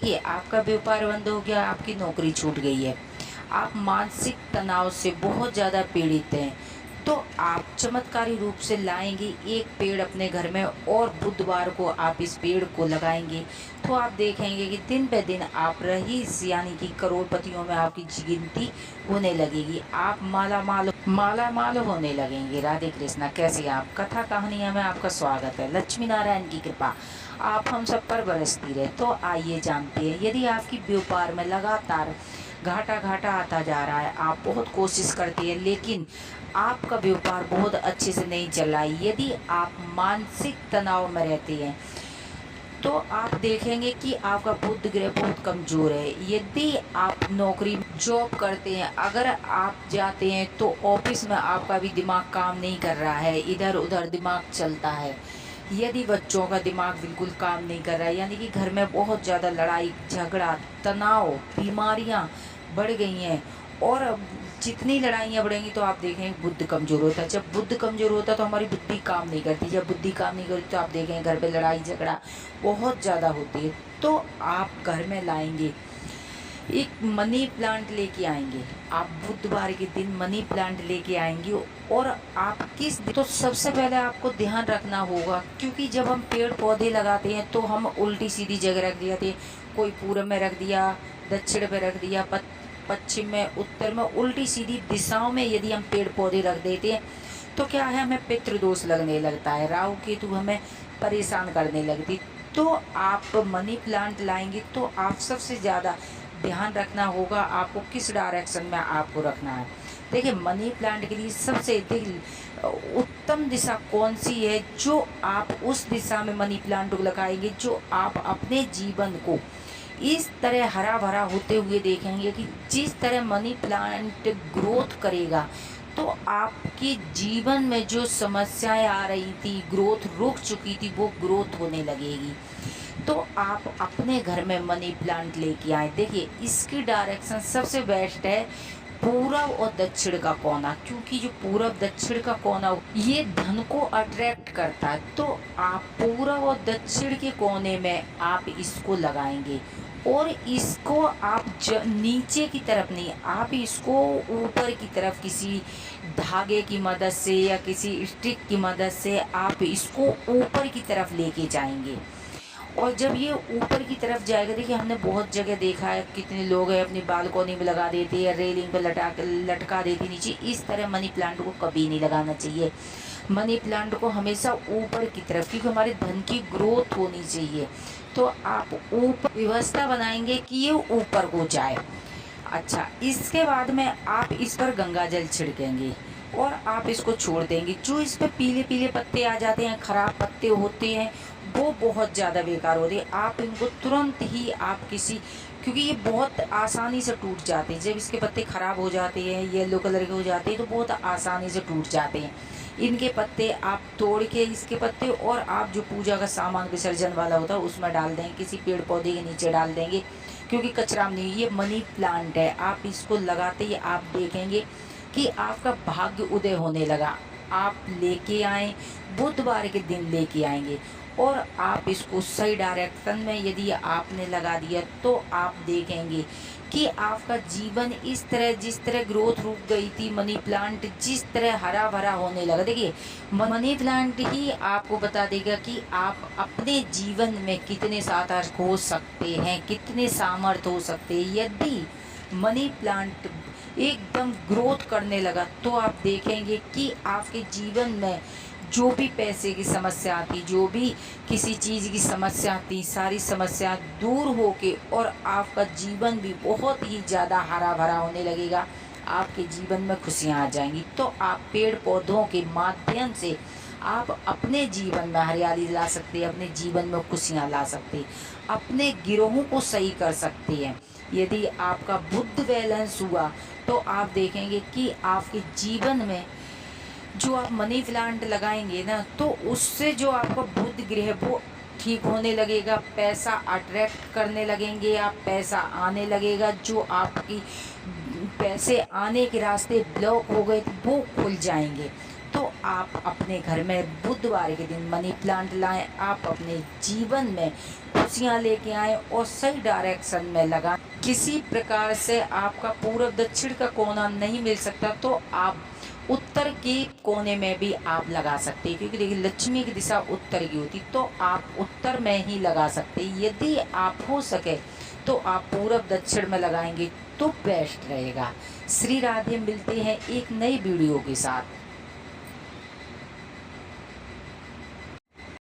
देखिए, आपका व्यापार बंद हो गया, आपकी नौकरी छूट गई है, आप मानसिक तनाव से बहुत ज़्यादा पीड़ित हैं, तो आप चमत्कारी रूप से लाएंगे एक पेड़ अपने घर में और बुधवार को आप इस पेड़ को लगाएंगे, तो आप देखेंगे कि दिन पे दिन आप रईस यानी कि करोड़पतियों में आपकी गिनती होने लगेगी। आप माला माल होने लगेंगे। राधे कृष्णा। कैसे आप? कथा कहानियाँ में आपका स्वागत है। लक्ष्मी नारायण की कृपा आप हम सब पर बरसती रहे। तो आइए जानते हैं, यदि आपकी व्यापार में लगातार घाटा आता जा रहा है, आप बहुत कोशिश करते हैं लेकिन आपका व्यापार बहुत अच्छे से नहीं चल रहा है, यदि आप मानसिक तनाव में रहते हैं, तो आप देखेंगे कि आपका बुध ग्रह बहुत कमज़ोर है। यदि आप नौकरी जॉब करते हैं, अगर आप जाते हैं तो ऑफिस में आपका भी दिमाग काम नहीं कर रहा है, इधर उधर दिमाग चलता है। यदि बच्चों का दिमाग बिल्कुल काम नहीं कर रहा है, यानी कि घर में बहुत ज़्यादा लड़ाई झगड़ा तनाव बीमारियां बढ़ गई हैं, और जितनी लड़ाइयाँ बढ़ेंगी तो आप देखेंगे बुद्ध कमज़ोर होता है। जब बुद्ध कमज़ोर होता है तो हमारी बुद्धि काम नहीं करती, जब बुद्धि काम नहीं करती तो आप देखेंगे घर पे लड़ाई झगड़ा बहुत ज़्यादा होती है। तो आप घर में लाएंगे एक मनी प्लांट लेके आएंगे, आप बुधवार के दिन मनी प्लांट लेके आएंगे, और आप तो सबसे पहले आपको ध्यान रखना होगा, क्योंकि जब हम पेड़ पौधे लगाते हैं तो हम उल्टी सीधी जगह रख दिया थे, कोई पूर्व में रख दिया, दक्षिण में रख दिया, पश्चिम में, उत्तर में, उल्टी सीधी दिशाओं में यदि हम पेड़ पौधे रख देते हैं तो क्या है, हमें पितृदोष लगने लगता है, राहु केतु हमें परेशान करने लगती। तो आप मनी प्लांट लाएंगे तो आप सबसे ज़्यादा ध्यान रखना होगा आपको किस डायरेक्शन में आपको रखना है। देखिए, मनी प्लांट के लिए सबसे उत्तम दिशा कौन सी है, जो आप उस दिशा में मनी प्लांट को लगाएंगे जो आप अपने जीवन को इस तरह हरा भरा होते हुए देखेंगे कि जिस तरह मनी प्लांट ग्रोथ करेगा तो आपके जीवन में जो समस्याएं आ रही थी, ग्रोथ रुक चुकी थी, वो ग्रोथ होने लगेगी। तो आप अपने घर में मनी प्लांट लेके आए। देखिए, इसकी डायरेक्शन सबसे बेस्ट है पूरब और दक्षिण का कोना, क्योंकि जो पूरब दक्षिण का कोना ये धन को अट्रैक्ट करता है। तो आप पूरब और दक्षिण के कोने में आप इसको लगाएंगे, और इसको आप नीचे की तरफ नहीं, आप इसको ऊपर की तरफ किसी धागे की मदद से या किसी स्टिक की मदद से आप इसको ऊपर की तरफ लेके जाएंगे। और जब ये ऊपर की तरफ जाएगा, देखिए हमने बहुत जगह देखा है, कितने लोग हैं अपनी बालकोनी में लगा देते हैं, रेलिंग पर लटका देते नीचे। इस तरह मनी प्लांट को कभी नहीं लगाना चाहिए। मनी प्लांट को हमेशा ऊपर की तरफ, क्योंकि हमारे धन की ग्रोथ होनी चाहिए, तो आप ऊपर व्यवस्था बनाएंगे कि ये ऊपर को जाए। अच्छा, इसके बाद में आप इस पर गंगा जल छिड़केंगे और आप इसको छोड़ देंगे। जो इस पर पीले पीले पत्ते आ जाते हैं, खराब पत्ते होते हैं, वो बहुत ज़्यादा बेकार होते हैं। आप इनको तुरंत ही आप क्योंकि ये बहुत आसानी से टूट जाते हैं, जब इसके पत्ते ख़राब हो जाते हैं, येलो कलर के हो जाते हैं, तो बहुत आसानी से टूट जाते हैं। इनके पत्ते आप तोड़ के, इसके पत्ते, और आप जो पूजा का सामान विसर्जन वाला होता है उसमें डाल देंगे, किसी पेड़ पौधे के नीचे डाल देंगे, क्योंकि कचरा नहीं। ये मनी प्लांट है, आप इसको लगाते ही आप देखेंगे कि आपका भाग्य उदय होने लगा। आप लेके आए, बुधवार के दिन लेके आएंगे, और आप इसको सही डायरेक्शन में यदि आपने लगा दिया तो आप देखेंगे कि आपका जीवन इस तरह, जिस तरह ग्रोथ रुक गई थी, मनी प्लांट जिस तरह हरा भरा होने लगा। देखिए, मनी प्लांट ही आपको बता देगा कि आप अपने जीवन में कितने सार्थक हो सकते हैं, कितने सामर्थ्य हो सकते हैं। यदि मनी प्लांट एकदम ग्रोथ करने लगा तो आप देखेंगे कि आपके जीवन में जो भी पैसे की समस्या आती, जो भी किसी चीज़ की समस्या आती, सारी समस्या दूर होके और आपका जीवन भी बहुत ही ज़्यादा हरा भरा होने लगेगा। आपके जीवन में खुशियाँ आ जाएंगी। तो आप पेड़ पौधों के माध्यम से आप अपने जीवन में हरियाली ला सकते हैं, अपने जीवन में खुशियाँ ला सकते हैं, अपने गिरोहों को सही कर सकते हैं। यदि आपका बुद्ध बैलेंस हुआ तो आप देखेंगे कि आपके जीवन में जो आप मनी प्लांट लगाएंगे ना, तो उससे जो आपका बुध ग्रह वो ठीक होने लगेगा, पैसा अट्रैक्ट करने लगेंगे, आप पैसा आने लगेगा। जो आपकी पैसे आने के रास्ते ब्लॉक हो गए वो खुल जाएंगे। तो आप अपने घर में बुधवार के दिन मनी प्लांट लाएं, आप अपने जीवन में खुशियाँ लेके आए और सही डायरेक्शन में लगाएं। किसी प्रकार से आपका पूर्व दक्षिण का कोना नहीं मिल सकता तो आप उत्तर के कोने में भी आप लगा सकते हैं, क्योंकि देखिए लक्ष्मी की दिशा उत्तर की होती, तो आप उत्तर में ही लगा सकते हैं। यदि आप हो सके तो आप पूर्व दक्षिण में लगाएंगे तो बेस्ट रहेगा। श्री राधे, मिलते हैं एक नई वीडियो के साथ।